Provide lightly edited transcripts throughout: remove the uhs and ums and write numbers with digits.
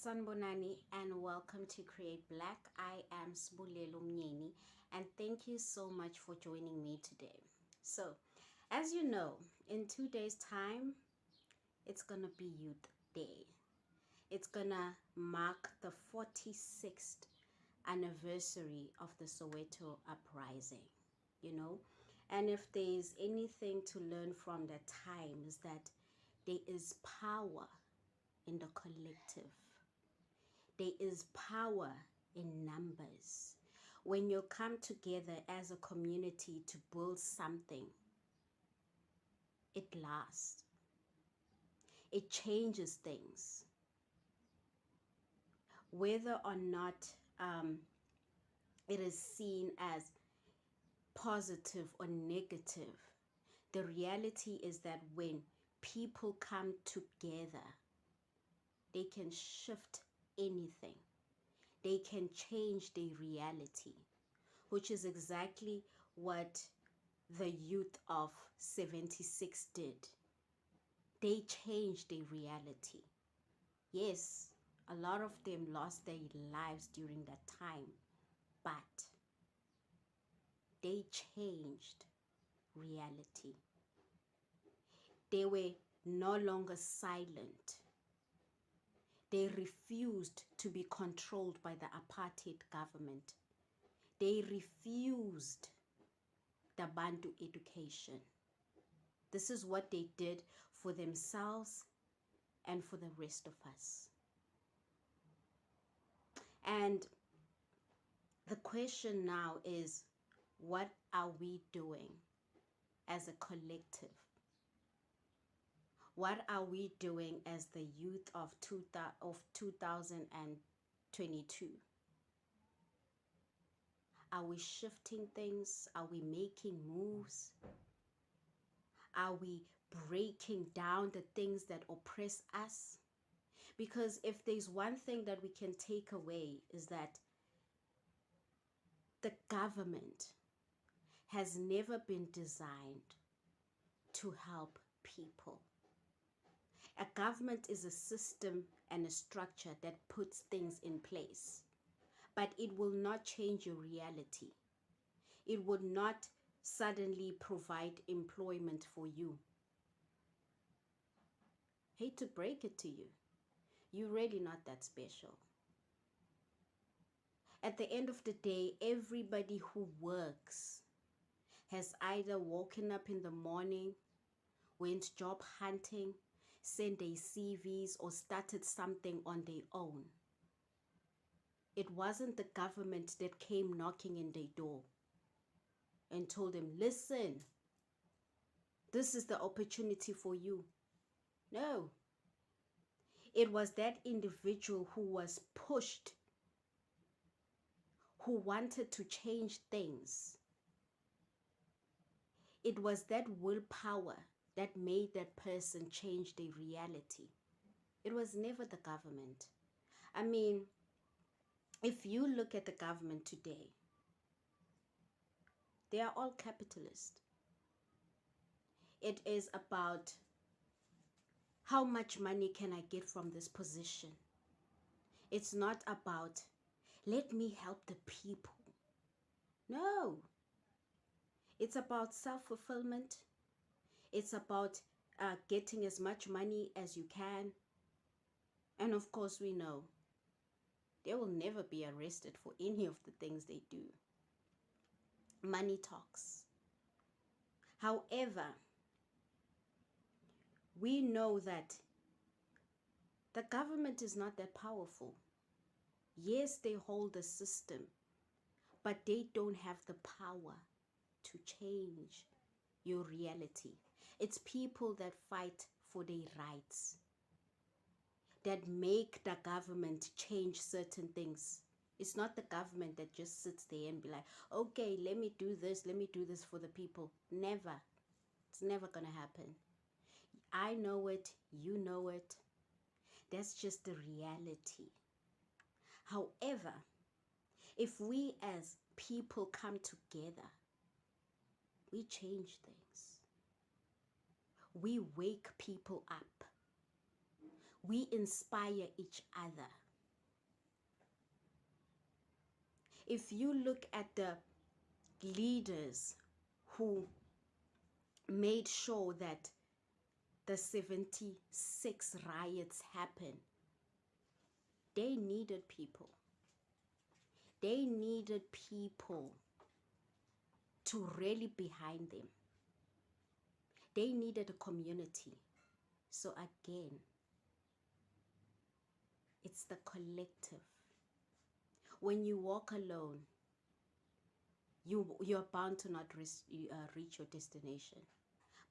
Sanbonani and welcome to Create Black. I am Sbulelo Mnyeni and thank you so much for joining me today. So, as you know, in 2 days' time, it's gonna be Youth Day. It's gonna mark the 46th anniversary of the Soweto uprising, you know. And if there's anything to learn from that time is that there is power in the collective. There is power in numbers. When you come together as a community to build something, it lasts. It changes things. Whether or not it is seen as positive or negative, the reality is that when people come together, they can shift anything. They can change their reality, which is exactly what the youth of 76 did. They changed their reality. Yes, a lot of them lost their lives during that time, but they changed reality. They were no longer silent. They refused to be controlled by the apartheid government. They refused the Bantu education. This is what they did for themselves and for the rest of us. And the question now is, what are we doing as a collective? What are we doing as the youth of 2022? Are we shifting things? Are we making moves? Are we breaking down the things that oppress us? Because if there's one thing that we can take away is that the government has never been designed to help people. A government is a system and a structure that puts things in place, but it will not change your reality. It would not suddenly provide employment for you. Hate to break it to you, you're really not that special. At the end of the day, everybody who works has either woken up in the morning, went job hunting, sent their CVs, or started something on their own. It wasn't the government that came knocking in their door and told them, listen, this is the opportunity for you. No. It was that individual who was pushed, who wanted to change things. It was that willpower that made that person change their reality. It was never the government. I mean, if you look at the government today, they are all capitalist. It is about how much money can I get from this position. It's not about let me help the people. No. It's about self-fulfillment. It's about getting as much money as you can. And of course, we know they will never be arrested for any of the things they do. Money talks. However, we know that the government is not that powerful. Yes, they hold the system, but they don't have the power to change your reality. It's people that fight for their rights, that make the government change certain things. It's not the government that just sits there and be like, okay, let me do this for the people. Never. It's never gonna happen. I know it, you know it. That's just the reality. However, if we as people come together, we change things. We wake people up. We inspire each other. If you look at the leaders who made sure that the 76 riots happened, they needed people. They needed people to rally behind them. They needed a community. So again, it's the collective. When you walk alone, you're bound to not reach your destination.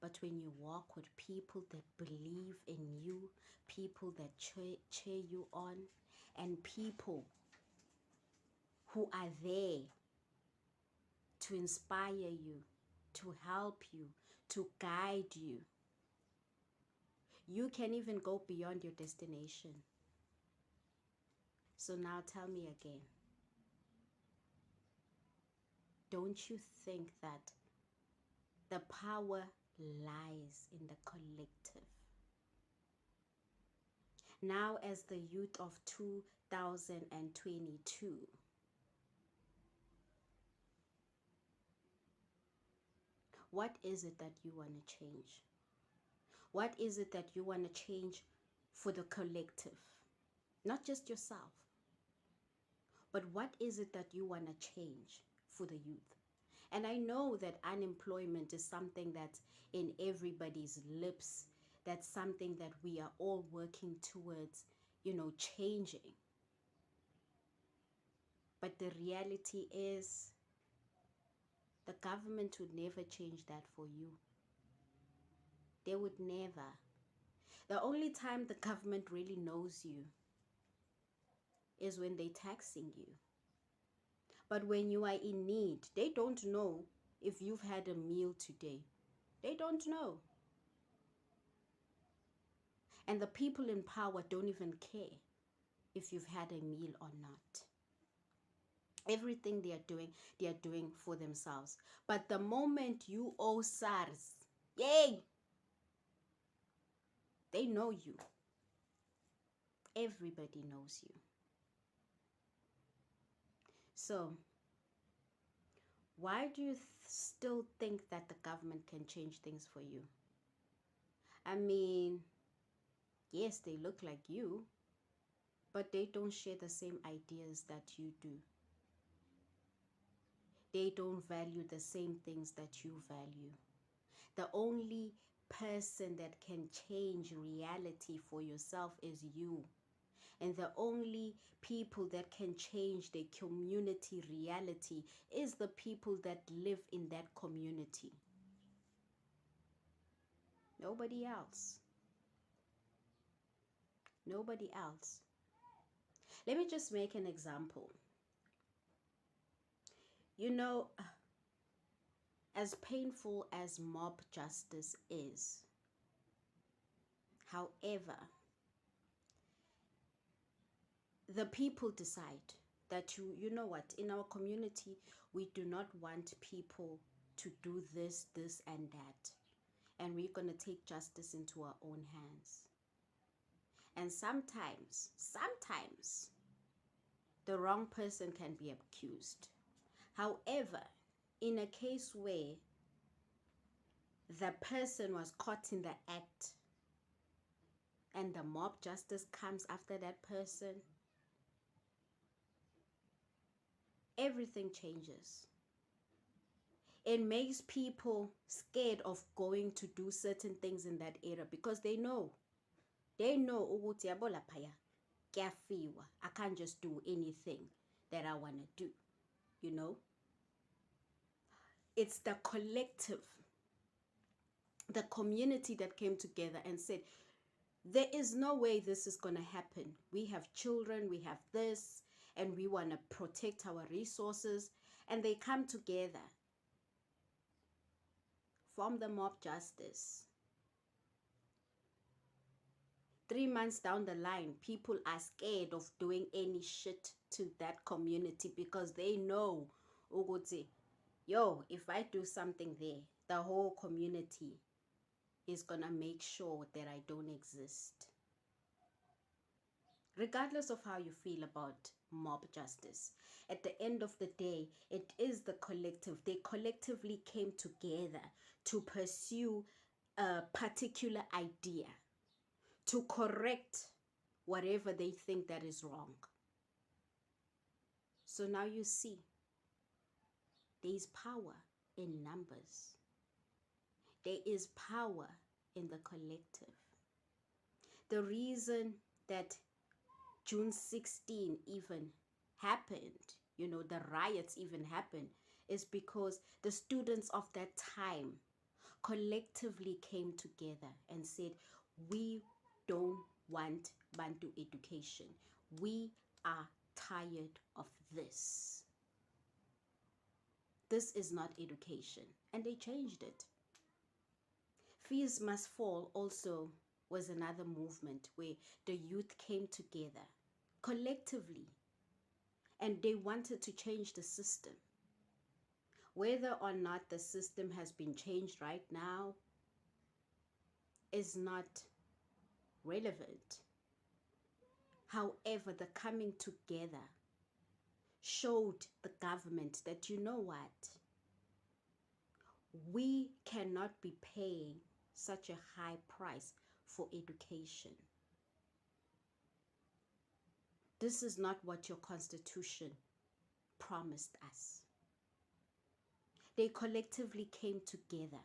But when you walk with people that believe in you, people that cheer you on, and people who are there to inspire you, to help you, to guide you, you can even go beyond your destination. So now tell me again, don't you think that the power lies in the collective? Now, as the youth of 2022, what is it that you want to change? What is it that you want to change for the collective? Not just yourself, but what is it that you want to change for the youth? And I know that unemployment is something that's in everybody's lips. That's something that we are all working towards, changing. But the reality is, the government would never change that for you. They would never. The only time the government really knows you is when they're taxing you. But when you are in need, they don't know if you've had a meal today. They don't know. And the people in power don't even care if you've had a meal or not. Everything they are doing for themselves. But the moment you owe SARS, yay! They know you. Everybody knows you. So, why do you still think that the government can change things for you? I mean, yes, they look like you, but they don't share the same ideas that you do. They don't value the same things that you value. The only person that can change reality for yourself is you. And the only people that can change the community reality is the people that live in that community. Nobody else. Nobody else. Let me just make an example. As painful as mob justice is, however, the people decide that you know what, in our community, we do not want people to do this, and that. And we're going to take justice into our own hands. And sometimes, the wrong person can be accused. However, in a case where the person was caught in the act and the mob justice comes after that person, everything changes. It makes people scared of going to do certain things in that area because they know ukuthi yabo laphaya kuyafiwa. I can't just do anything that I want to do, It's the collective, the community that came together and said, there is no way this is going to happen. We have children, we have this, and we want to protect our resources. And they come together, form the mob justice. 3 months down the line, people are scared of doing any shit to that community because they know, if I do something there, the whole community is gonna make sure that I don't exist. regardless of how you feel about mob justice. At the end of the day, it is the collective. They collectively came together to pursue a particular idea, to correct whatever they think that is wrong. So now you see, there is power in numbers. There is power in the collective. The reason that June 16 even happened, the riots even happened, is because the students of that time collectively came together and said, we don't want Bantu education. We are tired of this. This is not education. And they changed it. Fees Must Fall also was another movement where the youth came together collectively and they wanted to change the system. Whether or not the system has been changed right now is not relevant. However, the coming together showed the government that, you know what, we cannot be paying such a high price for education. This is not what your constitution promised us. They collectively came together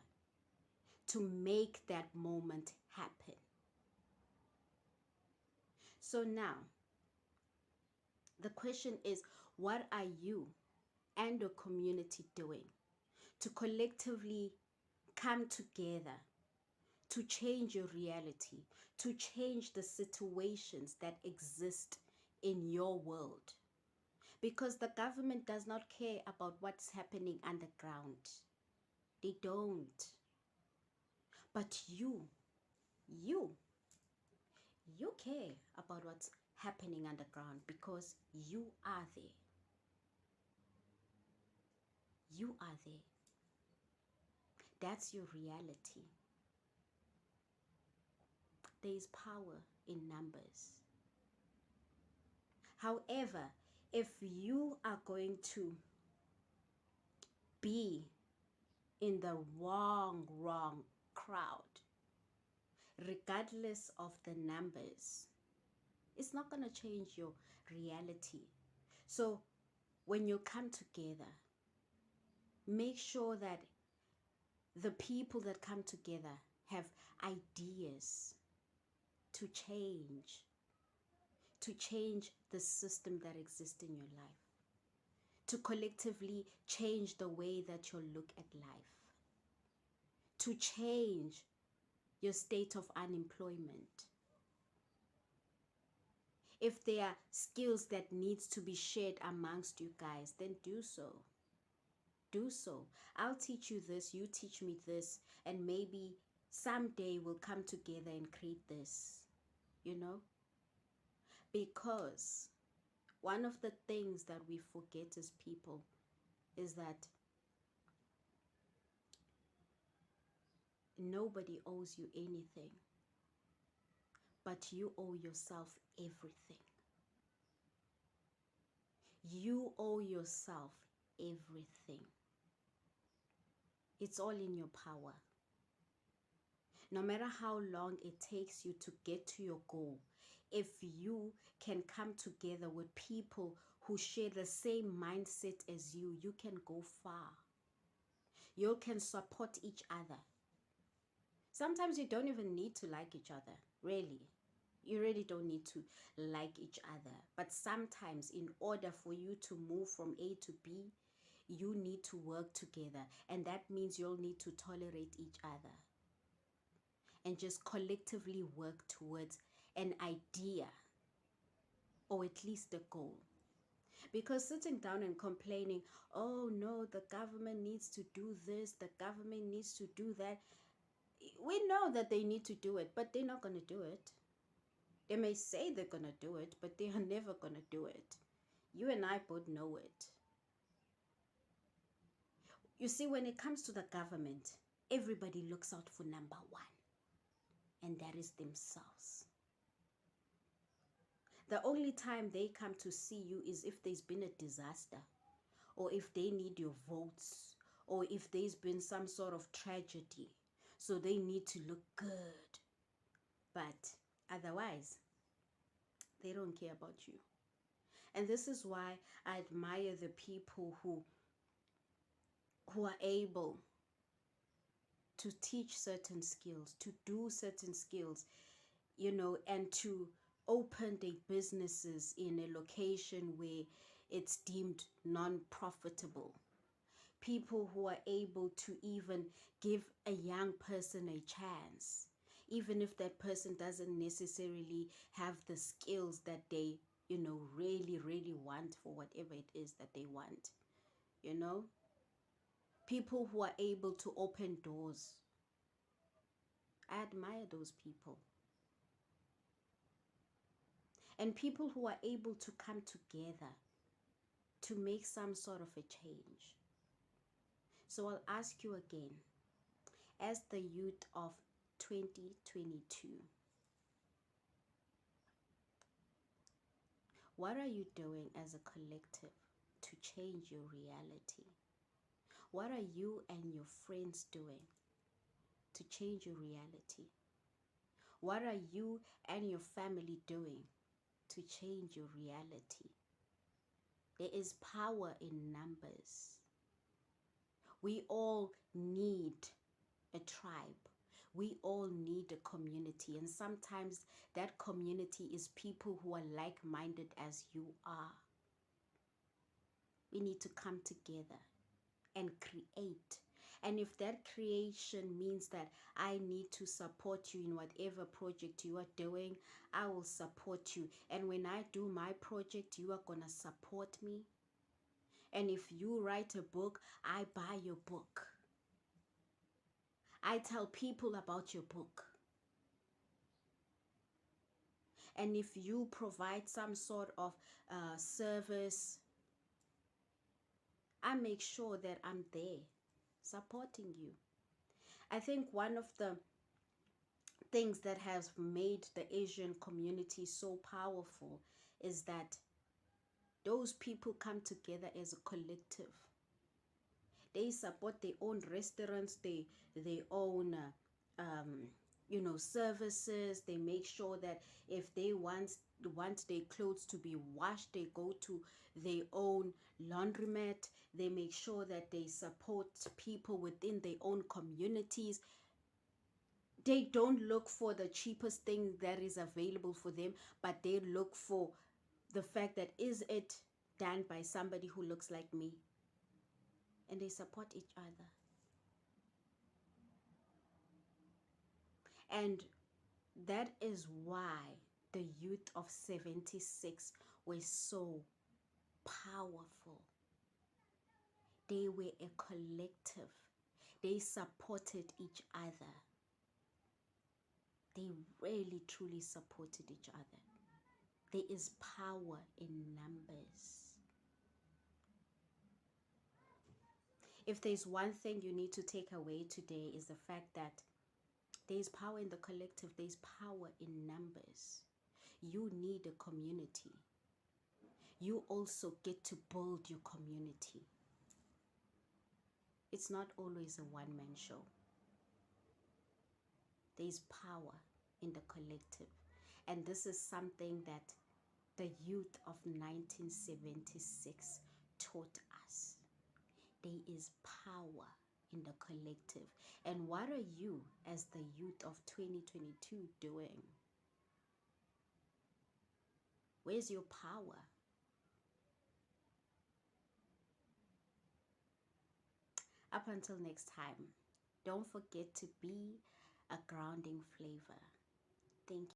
to make that moment happen. So now, the question is, what are you and your community doing to collectively come together to change your reality, to change the situations that exist in your world? Because the government does not care about what's happening underground. They don't. But you care about what's happening underground because you are there. You are there. That's your reality. There is power in numbers. However, if you are going to be in the wrong crowd, regardless of the numbers, it's not going to change your reality. So when you come together, make sure that the people that come together have ideas to change the system that exists in your life, to collectively change the way that you look at life, to change your state of unemployment. If there are skills that needs to be shared amongst you guys, then do so. Do so. I'll teach you this, you teach me this, and maybe someday we'll come together and create this, Because one of the things that we forget as people is that nobody owes you anything, but you owe yourself everything. You owe yourself everything. It's all in your power. No matter how long it takes you to get to your goal, if you can come together with people who share the same mindset as you, you can go far. You can support each other. Sometimes you don't even need to like each other, really. You really don't need to like each other. But sometimes in order for you to move from A to B, you need to work together. And that means you'll need to tolerate each other. And just collectively work towards an idea, or at least a goal. Because sitting down and complaining, oh no, the government needs to do this, the government needs to do that. We know that they need to do it, but they're not going to do it. They may say they're going to do it, but they are never going to do it. You and I both know it. You see, when it comes to the government, everybody looks out for number one, and that is themselves. The only time they come to see you is if there's been a disaster, or if they need your votes, or if there's been some sort of tragedy. So they need to look good. But otherwise, they don't care about you. And this is why I admire the people who are able to teach certain skills, to do certain skills, and to open their businesses in a location where it's deemed non-profitable. People who are able to even give a young person a chance, even if that person doesn't necessarily have the skills that they, really, really want for whatever it is that they want, People who are able to open doors. I admire those people. And people who are able to come together to make some sort of a change. So I'll ask you again, as the youth of 2022, what are you doing as a collective to change your reality? What are you and your friends doing to change your reality? What are you and your family doing to change your reality? There is power in numbers. We all need a tribe. We all need a community. And sometimes that community is people who are like-minded as you are. We need to come together and create. And if that creation means that I need to support you in whatever project you are doing, I will support you. And when I do my project, you are going to support me. And if you write a book, I buy your book. I tell people about your book. And if you provide some sort of service, I make sure that I'm there supporting you. I think one of the things that has made the Asian community so powerful is that those people come together as a collective. They support their own restaurants, they own services. They make sure that if they want their clothes to be washed, they go to their own laundromat. They make sure that they support people within their own communities. They don't look for the cheapest thing that is available for them, but they look for the fact that is it done by somebody who looks like me, and they support each other. And that is why the youth of 76 were so powerful. They were a collective. They supported each other. They really, truly supported each other. There is power in numbers. If there's one thing you need to take away today, is the fact that there's power in the collective. There's power in numbers. You need a community. You also get to build your community. It's not always a one-man show. There's power in the collective. And this is something that the youth of 1976 taught us. There is power in the collective. And what are you as the youth of 2022 doing? Where's your power? Up until next time, don't forget to be a grounding flavor. Thank you.